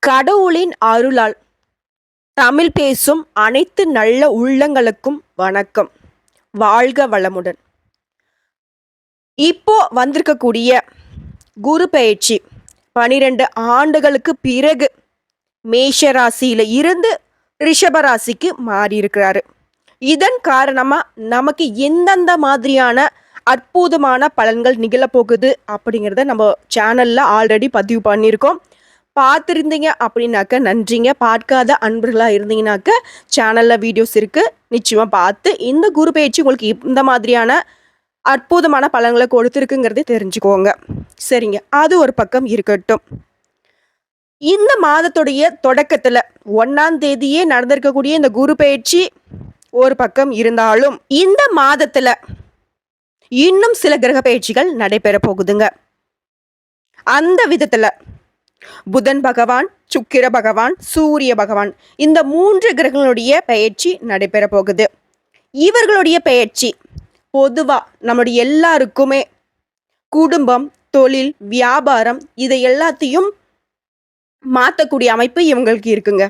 கடவுளின் அருளால் தமிழ் பேசும் அனைத்து நல்ல உள்ளங்களுக்கும் வணக்கம். வாழ்க வளமுடன். இப்போ வந்திருக்கக்கூடிய குரு பெயர்ச்சி 12 ஆண்டுகளுக்கு பிறகு மேஷ ராசியில இருந்து ரிஷப ராசிக்கு மாறி இருக்கிறாரு. இதன் காரணமா நமக்கு எந்தெந்த மாதிரியான அற்புதமான பலன்கள் நிகழப்போகுது அப்படிங்கிறத நம்ம சேனல்ல ஆல்ரெடி பதிவு பண்ணியிருக்கோம். பார்த்துருந்தீங்க அப்படின்னாக்க நன்றிங்க. பார்க்காத அன்பர்களாக இருந்தீங்கன்னாக்க சேனலில் வீடியோஸ் இருக்குது, நிச்சயமாக பார்த்து இந்த குரு பயிற்சி உங்களுக்கு இந்த மாதிரியான அற்புதமான பலன்களை கொடுத்துருக்குங்கிறத தெரிஞ்சுக்கோங்க. சரிங்க, அது ஒரு பக்கம் இருக்கட்டும். இந்த மாதத்துடைய தொடக்கத்தில் 1ஆம் தேதியே நடந்திருக்கக்கூடிய இந்த குரு பயிற்சி ஒரு பக்கம் இருந்தாலும் இந்த மாதத்தில் இன்னும் சில கிரக பயிற்சிகள் நடைபெற போகுதுங்க. அந்த விதத்தில் புதன் பகவான், சுக்கிர பகவான், சூரிய பகவான், இந்த 3 கிரகங்களுடைய பெயர்ச்சி நடைபெற போகுது. இவர்களுடைய பெயர்ச்சி பொதுவா நம்முடைய எல்லாருக்குமே குடும்பம், தொழில், வியாபாரம் இதை எல்லாத்தையும் மாற்றக்கூடிய அமைப்பு இவங்களுக்கு இருக்குங்க.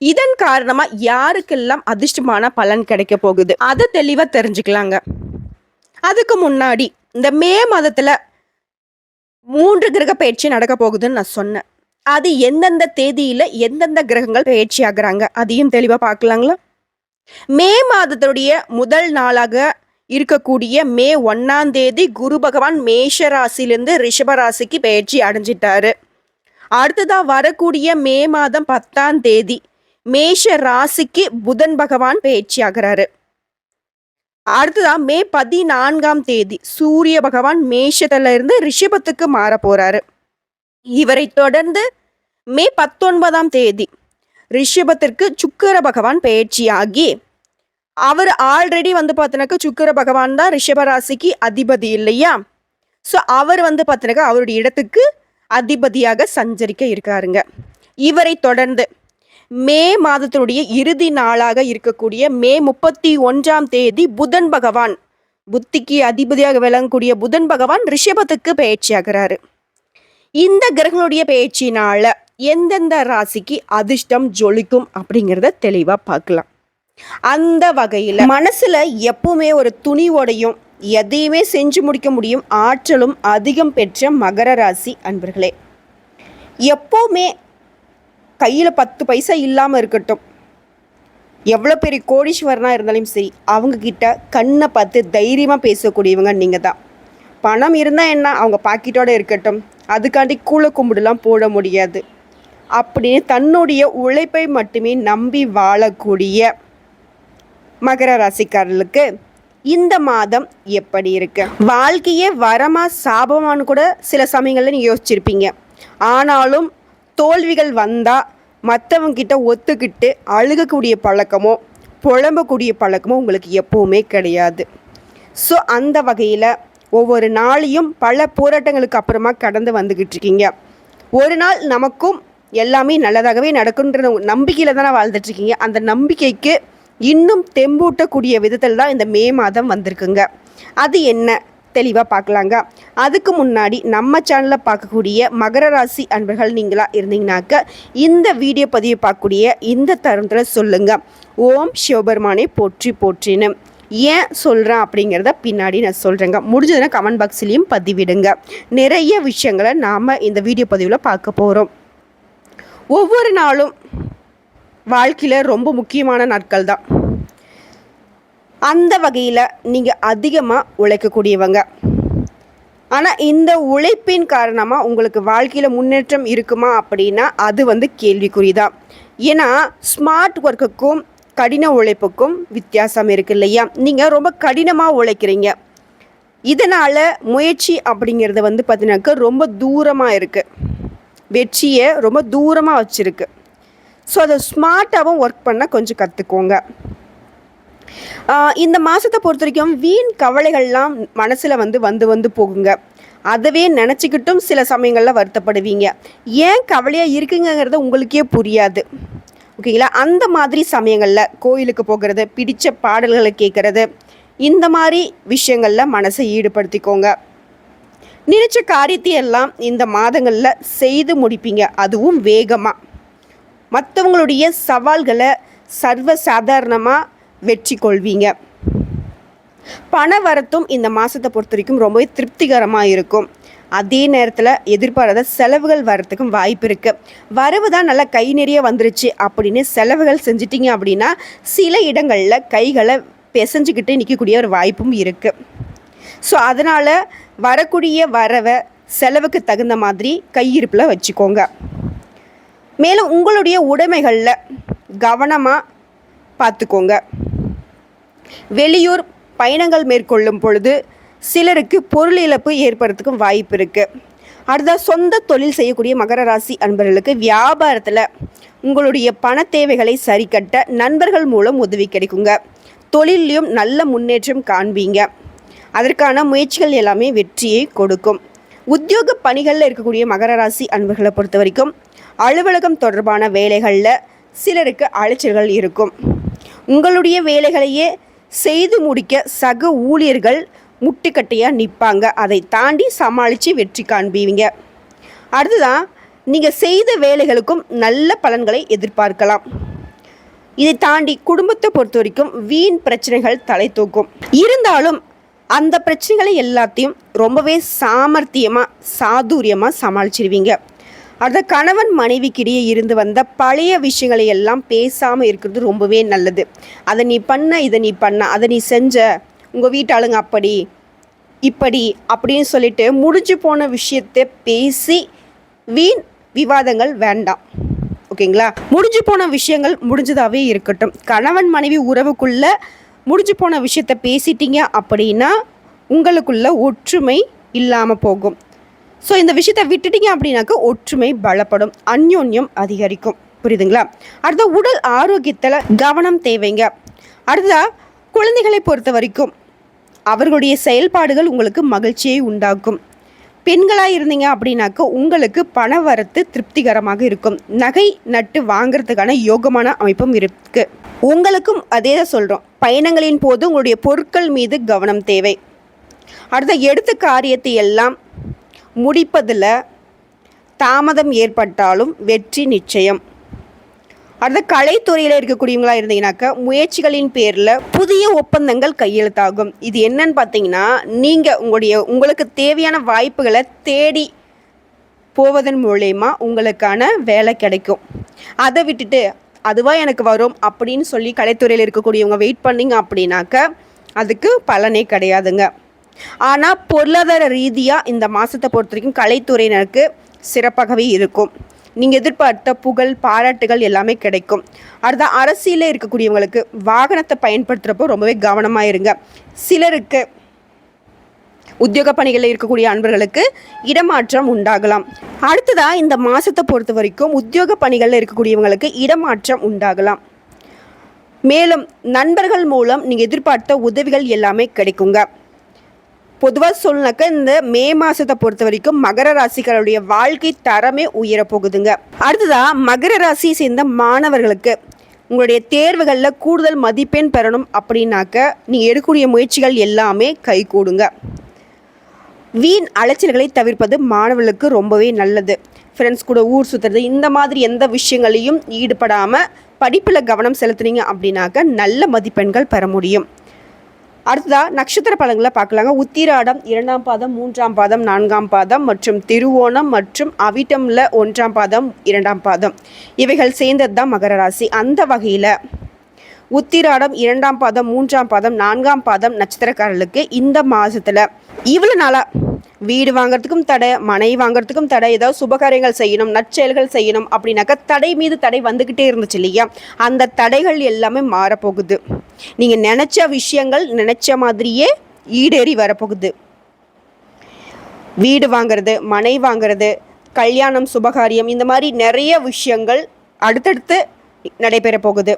இதன் காரணமா யாருக்கெல்லாம் அதிர்ஷ்டமான பலன் கிடைக்க போகுது அதை தெளிவா தெரிஞ்சுக்கலாங்க. அதுக்கு முன்னாடி இந்த மே மாதத்துல 3 கிரக பயிற்சி நடக்க போகுதுன்னு நான் சொன்னேன். அது எந்தெந்த தேதியில எந்தெந்த கிரகங்கள் பயிற்சி ஆகுறாங்க அதையும் தெளிவா பார்க்கலாங்களா? மே மாதத்துடைய முதல் நாளாக இருக்கக்கூடிய மே 1ஆம் தேதி குரு பகவான் மேஷ ராசியிலிருந்து ரிஷப ராசிக்கு பயிற்சி அடைஞ்சிட்டாரு. அடுத்ததா வரக்கூடிய மே மாதம் 10ஆம் தேதி மேஷ ராசிக்கு புதன் பகவான் பயிற்சி ஆகிறாரு. அடுத்ததான் மே 14ஆம் தேதி சூரிய பகவான் மேஷத்துல இருந்து ரிஷபத்துக்கு மாற போறாரு. இவரை தொடர்ந்து மே 19ஆம் தேதி ரிஷபத்திற்கு சுக்கிர பகவான் பயிற்சியாகி, அவர் ஆல்ரெடி பார்த்தீங்கன்னாக்கா சுக்கிர பகவான் தான் ரிஷப ராசிக்கு அதிபதி இல்லையா? ஸோ அவர் பார்த்தீங்கன்னாக்கா அவருடைய இடத்துக்கு அதிபதியாக சஞ்சரிக்க இருக்காருங்க. இவரை தொடர்ந்து மே மாதத்தினுடைய இறுதி நாளாக இருக்கக்கூடிய மே 31ஆம் தேதி புதன் பகவான், புத்திக்கு அதிபதியாக விளங்கக்கூடிய புதன் பகவான் ரிஷபத்துக்கு பயிற்சியாகிறாரு. இந்த கிரகங்களுடைய பயிற்சினால எந்தெந்த ராசிக்கு அதிர்ஷ்டம் ஜொலிக்கும் அப்படிங்கிறத தெளிவா பார்க்கலாம். அந்த வகையில் மனசுல எப்பவுமே ஒரு துணிவோடையும் எதையுமே செஞ்சு முடிக்க முடியும் ஆற்றலும் அதிகம் பெற்ற மகர ராசி அன்பர்களே, எப்பவுமே கையில் 10 பைசா இல்லாமல் இருக்கட்டும், எவ்வளோ பெரிய கோடீஸ்வரனாக இருந்தாலும் சரி, அவங்கக்கிட்ட கண்ணை பார்த்து தைரியமாக பேசக்கூடியவங்க நீங்கள் தான். பணம் இருந்தால் என்ன, அவங்க பாக்கெட்டோடு இருக்கட்டும், அதுக்காண்டி கூழ கும்பிடலாம் போட முடியாது அப்படின்னு தன்னுடைய உழைப்பை மட்டுமே நம்பி வாழக்கூடிய மகர ராசிக்காரர்களுக்கு இந்த மாதம் எப்படி இருக்கு? வாழ்க்கையே வரமா சாபமானு கூட சில சமயங்களில் நீங்கள் யோசிச்சிருப்பீங்க. ஆனாலும் தோல்விகள் வந்தால் மற்றவங்கிட்ட ஒத்துக்கிட்டு அழுகக்கூடிய பழக்கமோ புலம்பக்கூடிய பழக்கமோ உங்களுக்கு எப்பவுமே கிடையாது. ஸோ அந்த வகையில் ஒவ்வொரு நாளையும் பல போராட்டங்களுக்கு அப்புறமா கடந்து வந்துக்கிட்டு இருக்கீங்க. ஒரு நாள் நமக்கும் எல்லாமே நல்லதாகவே நடக்குன்ற நம்பிக்கையில் தானே வாழ்ந்துட்டுருக்கீங்க. அந்த நம்பிக்கைக்கு இன்னும் தெம்பூட்டக்கூடிய விதத்தில் தான் இந்த மே மாதம் வந்திருக்குங்க. அது என்ன தெளிவாக பார்க்கலாங்க. அதுக்கு முன்னாடி நம்ம சேனலில் பார்க்கக்கூடிய மகர ராசி அன்பர்கள் நீங்களாக இருந்தீங்கன்னாக்க இந்த வீடியோ பதிவை பார்க்கக்கூடிய இந்த தருணத்தில் சொல்லுங்கள், ஓம் சிவபெருமானை போற்றி போற்றின்னு. ஏன் சொல்கிறேன் அப்படிங்கிறத பின்னாடி நான் சொல்கிறேங்க. முடிஞ்சதுன்னா கமெண்ட் பாக்ஸ்லேயும் பதிவிடுங்க. நிறைய விஷயங்களை நாம் இந்த வீடியோ பதிவில் பார்க்க போகிறோம். ஒவ்வொரு நாளும் வாழ்க்கையில் ரொம்ப முக்கியமான நாட்கள் தான். அந்த வகையில் நீங்கள் அதிகமாக உழைக்கக்கூடியவங்க. ஆனால் இந்த உழைப்பின் காரணமாக உங்களுக்கு வாழ்க்கையில் முன்னேற்றம் இருக்குமா அப்படின்னா அது கேள்விக்குறிதான். ஏன்னா ஸ்மார்ட் ஒர்க்குக்கும் கடின உழைப்புக்கும் வித்தியாசம் இருக்கு இல்லையா? நீங்கள் ரொம்ப கடினமாக உழைக்கிறீங்க, இதனால் முயற்சி அப்படிங்கிறது பார்த்தீங்கன்னாக்கா ரொம்ப தூரமாக இருக்குது, வெற்றியை ரொம்ப தூரமாக வச்சுருக்கு. ஸோ அதை ஸ்மார்ட்டாகவும் ஒர்க் பண்ண கொஞ்சம் கற்றுக்கோங்க. இந்த மாதத்தை பொறுத்த வரைக்கும் வீண் கவலைகள்லாம் மனசில் வந்து போகுங்க. அதவே நினச்சிக்கிட்டும் சில சமயங்களில் வருத்தப்படுவீங்க. ஏன் கவலையாக இருக்குங்கிறத உங்களுக்கே புரியாது. ஓகேங்களா? அந்த மாதிரி சமயங்களில் கோயிலுக்கு போகிறது, பிடிச்ச பாடல்களை கேட்குறது, இந்த மாதிரி விஷயங்களில் மனசை ஈடுபடுத்திக்கோங்க. நினைச்ச காரியத்தை எல்லாம் இந்த மாதங்களில் செய்து முடிப்பீங்க, அதுவும் வேகமாக. மற்றவங்களுடைய சவால்களை சர்வ சாதாரணமாக வெற்றி கொள்வீங்க. பண வரத்தும் இந்த மாதத்தை பொறுத்த வரைக்கும் ரொம்பவே திருப்திகரமாக இருக்கும். அதே நேரத்தில் எதிர்பாராத செலவுகள் வரத்துக்கும் வாய்ப்பு இருக்குது. வரவு தான் நல்லா கை நிறைய வந்துருச்சு அப்படின்னு செலவுகள் செஞ்சிட்டிங்க அப்படின்னா சில இடங்களில் கைகளை பிசைஞ்சிக்கிட்டு நிற்கக்கூடிய ஒரு வாய்ப்பும் இருக்குது. ஸோ அதனால் வரக்கூடிய வரவை செலவுக்கு தகுந்த மாதிரி கையிருப்பில் வச்சுக்கோங்க. மேலும் உங்களுடைய உடைமைகளில் கவனமாக பார்த்துக்கோங்க. வெளியூர் பயணங்கள் மேற்கொள்ளும் பொழுது சிலருக்கு பொருள் இழப்பு ஏற்படுறதுக்கும் வாய்ப்பு இருக்குது. அடுத்த சொந்த தொழில் செய்யக்கூடிய மகர ராசி அன்பர்களுக்கு வியாபாரத்தில் உங்களுடைய பண தேவைகளை சரி கட்ட நண்பர்கள் மூலம் உதவி கிடைக்குங்க. தொழிலையும் நல்ல முன்னேற்றம் காண்பீங்க. அதற்கான முயற்சிகள் எல்லாமே வெற்றியை கொடுக்கும். உத்தியோக பணிகளில் இருக்கக்கூடிய மகர ராசி அன்பர்களை பொறுத்த வரைக்கும் அலுவலகம் தொடர்பான வேலைகளில் சிலருக்கு அலைச்சல்கள் இருக்கும். உங்களுடைய வேலைகளையே செய்து முடிக்க சக ஊழியர்கள் முட்டுக்கட்டையாக நிற்பாங்க. அதை தாண்டி சமாளித்து வெற்றி காண்பீங்க. அடுத்ததான் நீங்கள் செய்த வேலைகளுக்கும் நல்ல பலன்களை எதிர்பார்க்கலாம். இதை தாண்டி குடும்பத்தை பொறுத்த வரைக்கும் வீண் பிரச்சனைகள் தலை தூக்கும். இருந்தாலும் அந்த பிரச்சனைகளை எல்லாத்தையும் ரொம்பவே சாமர்த்தியமாக சாதுரியமாக சமாளிச்சிருவீங்க. அந்த கணவன் மனைவிக்கிடையே இருந்து வந்த பழைய விஷயங்களை எல்லாம் பேசாமல் இருக்கிறது ரொம்பவே நல்லது. அதை நீ பண்ண, இதை நீ பண்ண, அதை நீ செஞ்ச, உங்கள் வீட்டாளுங்க அப்படி இப்படி அப்படின்னு சொல்லிட்டு முடிஞ்சு போன விஷயத்தை பேசி வீண் விவாதங்கள் வேண்டாம். ஓகேங்களா? முடிஞ்சு போன விஷயங்கள் முடிஞ்சதாகவே இருக்கட்டும். கணவன் மனைவி உறவுக்குள்ள முடிஞ்சு போன விஷயத்த பேசிட்டீங்க அப்படின்னா உங்களுக்குள்ள ஒற்றுமை இல்லாமல் போகும். ஸோ இந்த விஷயத்தை விட்டுட்டீங்க அப்படின்னாக்க ஒற்றுமை பலப்படும், அந்யோன்யம் அதிகரிக்கும். புரியுதுங்களா? அடுத்த உடல் ஆரோக்கியத்தில் கவனம் தேவைங்க. அடுத்ததா குழந்தைகளை பொறுத்த வரைக்கும் அவர்களுடைய செயல்பாடுகள் உங்களுக்கு மகிழ்ச்சியை உண்டாக்கும். பெண்களாக இருந்தீங்க அப்படின்னாக்க உங்களுக்கு பண வரத்து திருப்திகரமாக இருக்கும். நகை நட்டு வாங்கிறதுக்கான யோகமான அமைப்பும் இருக்குது. உங்களுக்கும் அதே தான் சொல்கிறோம். பயணங்களின் போது உங்களுடைய பொருட்கள் மீது கவனம் தேவை. அடுத்த எடுத்த காரியத்தை எல்லாம் முடிப்பதில் தாமதம் ஏற்பட்டாலும் வெற்றி நிச்சயம். அடுத்த கலைத்துறையில் இருக்கக்கூடியவங்களா இருந்தீங்கன்னாக்கா முயற்சிகளின் பேரில் புதிய ஒப்பந்தங்கள் கையெழுத்தாகும். இது என்னன்னு பார்த்தீங்கன்னா நீங்கள் உங்களுக்கு தேவையான வாய்ப்புகளை தேடி போவதன் மூலயமா உங்களுக்கான வேலை கிடைக்கும். அதை விட்டுட்டு அதுவாக எனக்கு வரும் அப்படின்னு சொல்லி கலைத்துறையில் இருக்கக்கூடியவங்க வெயிட் பண்ணிங்க அப்படின்னாக்க அதுக்கு பலனே கிடையாதுங்க. ஆனால் பொருளாதார ரீதியாக இந்த மாதத்தை பொறுத்த வரைக்கும் கலைத்துறையினருக்கு சிறப்பாகவே இருக்கும். நீங்கள் எதிர்பார்த்த புகழ் பாராட்டுகள் எல்லாமே கிடைக்கும். அடுத்த அரசியலில் இருக்கக்கூடியவங்களுக்கு வாகனத்தை பயன்படுத்துகிறப்போ ரொம்பவே கவனமாக இருங்க. சிலருக்கு உத்தியோக பணிகளில் இருக்கக்கூடிய அன்பர்களுக்கு இடமாற்றம் உண்டாகலாம். அடுத்ததாக இந்த மாதத்தை பொறுத்த வரைக்கும் உத்தியோக பணிகளில் இருக்கக்கூடியவங்களுக்கு இடமாற்றம் உண்டாகலாம். மேலும் நண்பர்கள் மூலம் நீங்கள் எதிர்பார்த்த உதவிகள் எல்லாமே கிடைக்குங்க. பொதுவாக சொல்லினாக்க இந்த மே மாதத்தை பொறுத்த வரைக்கும் மகர ராசிகளுடைய வாழ்க்கை தரமே உயரப்போகுதுங்க. அடுத்ததாக மகர ராசியை சேர்ந்த மாணவர்களுக்கு உங்களுடைய தேர்வுகளில் கூடுதல் மதிப்பெண் பெறணும் அப்படின்னாக்க நீங்கள் எடுக்கக்கூடிய முயற்சிகள் எல்லாமே கை கூடுங்க. வீண் அலைச்சல்களை தவிர்ப்பது மாணவர்களுக்கு ரொம்பவே நல்லது. ஃப்ரெண்ட்ஸ் கூட ஊர் சுற்றுறது இந்த மாதிரி எந்த விஷயங்களையும் ஈடுபடாமல் படிப்பில் கவனம் செலுத்துனீங்க அப்படின்னாக்க நல்ல மதிப்பெண்கள் பெற முடியும். அடுத்ததாக நட்சத்திர பலன்களை பார்க்கலாங்க. உத்திராடம் 2ஆம் பாதம் 3ஆம் பாதம் 4ஆம் பாதம் மற்றும் திருவோணம் மற்றும் அவிட்டமில் 1ஆம் பாதம் 2ஆம் பாதம் இவைகள் சேர்ந்தது தான் மகர ராசி. அந்த வகையில் உத்திராடம் 2ஆம் பாதம் 3ஆம் பாதம் 4ஆம் பாதம் நட்சத்திரக்காரர்களுக்கு இந்த மாதத்தில் இவ்வளோ நாளாக வீடு வாங்கிறதுக்கும் தடை, மனை வாங்கிறதுக்கும் தடை, ஏதாவது சுபகாரியங்கள் செய்யணும், நற்செயல்கள் செய்யணும் அப்படின்னாக்கா தடை மீது தடை வந்துக்கிட்டே இருந்துச்சு இல்லையா? அந்த தடைகள் எல்லாமே மாறப்போகுது. நீங்கள் நினச்ச விஷயங்கள் நினச்ச மாதிரியே ஈடேறி வரப்போகுது. வீடு வாங்கிறது, மனை வாங்கிறது, கல்யாணம், சுபகாரியம் இந்த மாதிரி நிறைய விஷயங்கள் அடுத்தடுத்து நடைபெற போகுது.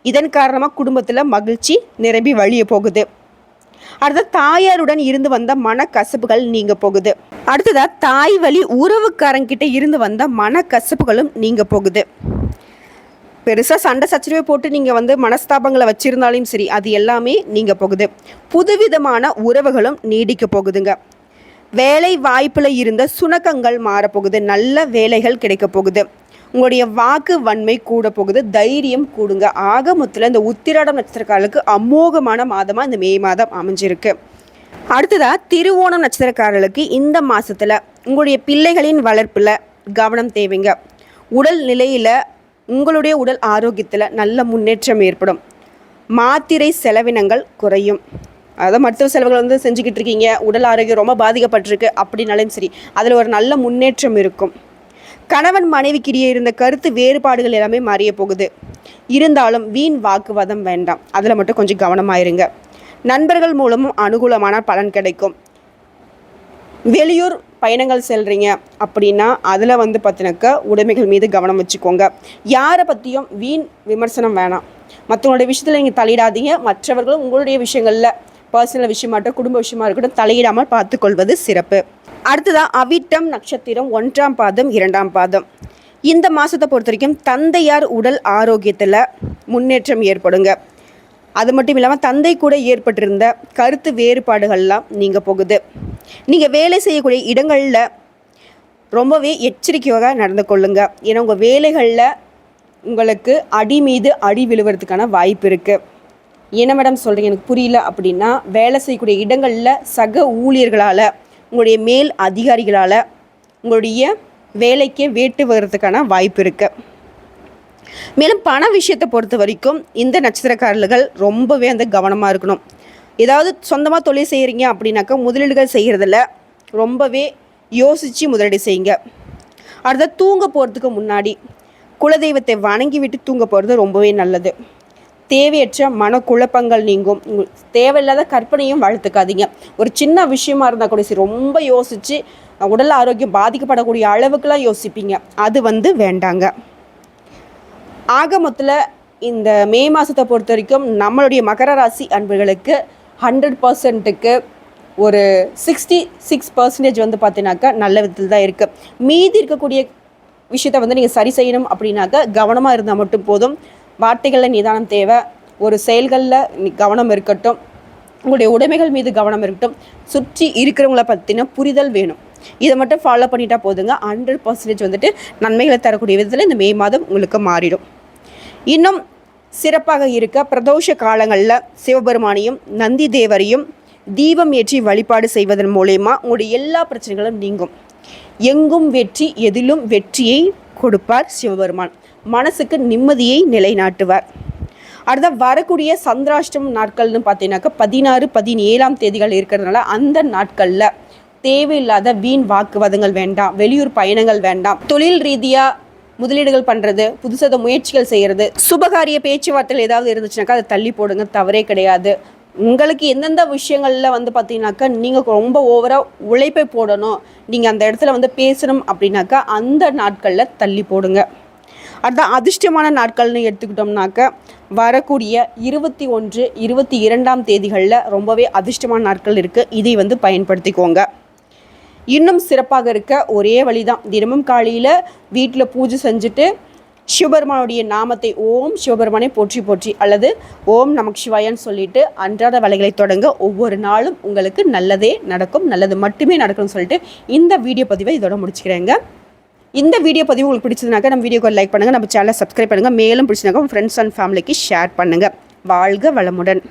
இதன் காரணமாக குடும்பத்தில் மகிழ்ச்சி நிரம்பி வழிய போகுது. அடுத்த தாயாருடன் இருந்து வந்த மனக்கசப்புகள் நீங்க போகுது. அடுத்ததாக தாய் வழி உறவுக்காரங்கிட்ட இருந்து வந்த மனக்கசப்புகளும் நீங்க போகுது. பெருசாக சண்டை சச்சரவை போட்டு நீங்கள் மனஸ்தாபங்களை வச்சுருந்தாலும் சரி அது எல்லாமே நீங்கள் போகுது. புதுவிதமான உறவுகளும் நீடிக்க போகுதுங்க. வேலை வாய்ப்பில் இருந்த சுணக்கங்கள் மாறப்போகுது. நல்ல வேலைகள் கிடைக்க போகுது. உங்களுடைய வாக்கு வன்மை கூட போகுது, தைரியம் கூடுங்க. ஆக மொத்தத்தில் இந்த உத்திராடம் நட்சத்திரக்காரர்களுக்கு அமோகமான மாதமாக இந்த மே மாதம் அமைஞ்சிருக்கு. அடுத்ததாக திருவோணம் நட்சத்திரக்காரர்களுக்கு இந்த மாதத்தில் உங்களுடைய பிள்ளைகளின் வளர்ப்பில் கவனம் தேவைங்க. உடல் நிலையில் உங்களுடைய உடல் ஆரோக்கியத்தில் நல்ல முன்னேற்றம் ஏற்படும். மாத்திரை செலவினங்கள் குறையும். அதாவது மருத்துவ செலவுகள் செஞ்சுக்கிட்டு இருக்கீங்க, உடல் ஆரோக்கியம் ரொம்ப பாதிக்கப்பட்டிருக்கு அப்படின்னாலும் சரி, அதில் ஒரு நல்ல முன்னேற்றம் இருக்கும். கணவன் மனைவிக்கிடையே இருந்த கருத்து வேறுபாடுகள் எல்லாமே மாறிய போகுது. இருந்தாலும் வீண் வாக்குவாதம் வேண்டாம், அதில் மட்டும் கொஞ்சம் கவனமாயிருங்க. நண்பர்கள் மூலமும் அனுகூலமான பலன் கிடைக்கும். வெளியூர் பயணங்கள் செல்கிறீங்க அப்படின்னா அதில் பார்த்தினாக்கா உடைமைகள் மீது கவனம் வச்சுக்கோங்க. யாரை பற்றியும் வீண் விமர்சனம் வேணாம். மற்றவங்களுடைய விஷயத்தில் நீங்கள் தலையிடாதீங்க. மற்றவர்களும் உங்களுடைய விஷயங்களில் பர்சனல் விஷயமாகட்டும், குடும்ப விஷயமா இருக்கட்டும், தலையிடாமல் பார்த்துக்கொள்வது சிறப்பு. அடுத்ததாக அவிட்டம் நட்சத்திரம் 1ஆம் பாதம் 2ஆம் பாதம். இந்த மாதத்தை பொறுத்த வரைக்கும் தந்தையார் உடல் ஆரோக்கியத்தில் முன்னேற்றம் ஏற்படுங்க. அது மட்டும் இல்லாமல் தந்தை கூட ஏற்பட்டிருந்த கருத்து வேறுபாடுகள்லாம் நீங்கள் போகுது. நீங்கள் வேலை செய்யக்கூடிய இடங்களில் ரொம்பவே எச்சரிக்கையாக நடந்து கொள்ளுங்க. ஏன்னா உங்கள் வேலைகளில் உங்களுக்கு அடி மீது அடி விழுவதுக்கான வாய்ப்பு இருக்குது. என்ன மேடம் சொல்கிறீங்க, எனக்கு புரியல அப்படின்னா, வேலை செய்யக்கூடிய இடங்களில் சக ஊழியர்களால், உங்களுடைய மேல் அதிகாரிகளால் உங்களுடைய வேலைக்கே வேட்டு வர்றதுக்கான வாய்ப்பு இருக்குது. மேலும் பண விஷயத்தை பொறுத்த வரைக்கும் இந்த நட்சத்திரக்காரர்கள் ரொம்பவே கவனமாக இருக்கணும். ஏதாவது சொந்தமாக தொழில் செய்கிறீங்க அப்படின்னாக்கா முதலீடுகள் செய்கிறதில்ல ரொம்பவே யோசித்து முதலீடு செய்யுங்க. அடுத்த தூங்க போகிறதுக்கு முன்னாடி குலதெய்வத்தை வணங்கி விட்டு தூங்க போகிறது ரொம்பவே நல்லது. தேவையற்ற மனக்குழப்பங்கள் நீங்கும். தேவையில்லாத கற்பனையும் வளர்த்துக்காதீங்க. ஒரு சின்ன விஷயமா இருந்தால் கூட சரி, ரொம்ப யோசித்து உடல் ஆரோக்கியம் பாதிக்கப்படக்கூடிய அளவுக்குலாம் யோசிப்பீங்க. அது வேண்டாங்க. ஆக மொத்தத்தில் இந்த மே மாதத்தை பொறுத்த வரைக்கும் நம்மளுடைய மகர ராசி அன்பர்களுக்கு 100%க்கு ஒரு 66% பார்த்தீங்கன்னாக்கா நல்ல விதத்தில் தான் இருக்குது. மீதி இருக்கக்கூடிய விஷயத்தை நீங்கள் சரி செய்யணும் அப்படின்னாக்கா கவனமாக இருந்தால் மட்டும் போதும். வார்த்தைகளில் நிதானம் தேவை. ஒரு செயல்களில் கவனம் இருக்கட்டும். உங்களுடைய உடைமைகள் மீது கவனம் இருக்கட்டும். சுற்றி இருக்கிறவங்கள பற்றின புரிதல் வேணும். இதை மட்டும் ஃபாலோ பண்ணிட்டா போதுங்க. 100% நன்மைகளை தரக்கூடிய விதத்தில் இந்த மே மாதம் உங்களுக்கு மாறிடும். இன்னும் சிறப்பாக இருக்க பிரதோஷ காலங்களில் சிவபெருமானையும் நந்தி தேவரையும் தீபம் ஏற்றி வழிபாடு செய்வதன் மூலயமா உங்களுடைய எல்லா பிரச்சனைகளும் நீங்கும். எங்கும் வெற்றி, எதிலும் வெற்றியை கொடுப்பார் சிவபெருமான். மனசுக்கு நிம்மதியை நிலைநாட்டுவார். அடுத்த வரக்கூடிய சந்திராஷ்டம நாட்கள்னு பார்த்தீங்கன்னாக்கா 16, 17ஆம் தேதிகள் இருக்கிறதுனால அந்த நாட்களில் தேவையில்லாத வீண் வாக்குவாதங்கள் வேண்டாம். வெளியூர் பயணங்கள் வேண்டாம். தொழில் ரீதியாக முதலீடுகள் பண்ணுறது, புதுசாக முயற்சிகள் செய்கிறது, சுபகாரிய பேச்சுவார்த்தைகள் ஏதாவது இருந்துச்சுனாக்கா அதை தள்ளி போடுங்க, தவறே கிடையாது. உங்களுக்கு எந்தெந்த விஷயங்களில் பார்த்தீங்கன்னாக்கா நீங்கள் ரொம்ப ஓவராக உழைப்பை போடணும், நீங்கள் அந்த இடத்துல பேசணும் அப்படின்னாக்கா அந்த நாட்களில் தள்ளி போடுங்க. அதுதான் அதிர்ஷ்டமான நாட்கள்னு எடுத்துக்கிட்டோம்னாக்கா வரக்கூடிய 21, 22ஆம் தேதிகளில் ரொம்பவே அதிர்ஷ்டமான நாட்கள் இருக்குது. இதை பயன்படுத்திக்கோங்க. இன்னும் சிறப்பாக இருக்க ஒரே வழி தான், தினமும் காலையில் வீட்டில் பூஜை செஞ்சுட்டு சிவபெருமானுடைய நாமத்தை ஓம் சிவபெருமானை போற்றி போற்றி அல்லது ஓம் நமக் சிவாயன்னு சொல்லிட்டு அன்றாட வேலைகளை தொடங்க. ஒவ்வொரு நாளும் உங்களுக்கு நல்லதே நடக்கும், நல்லது மட்டுமே நடக்கும்னு சொல்லிட்டு இந்த வீடியோ பதிவை இதோட முடிச்சுக்கிறேங்க. இந்த வீடியோ பதிவு உங்களுக்கு பிடிச்சதுனாக்கா நம்ம வீடியோக்கு லைக் பண்ணுங்கள், நம்ம சேனலை சப்ஸ்கிரைப் பண்ணுங்கள். மேலும் பிடிச்சதுனாக்கா உங்கள் ஃப்ரெண்ட்ஸ் அண்ட் ஃபேமிலிக்கு ஷேர் பண்ணுங்கள். வாழ்க வளமுடன்.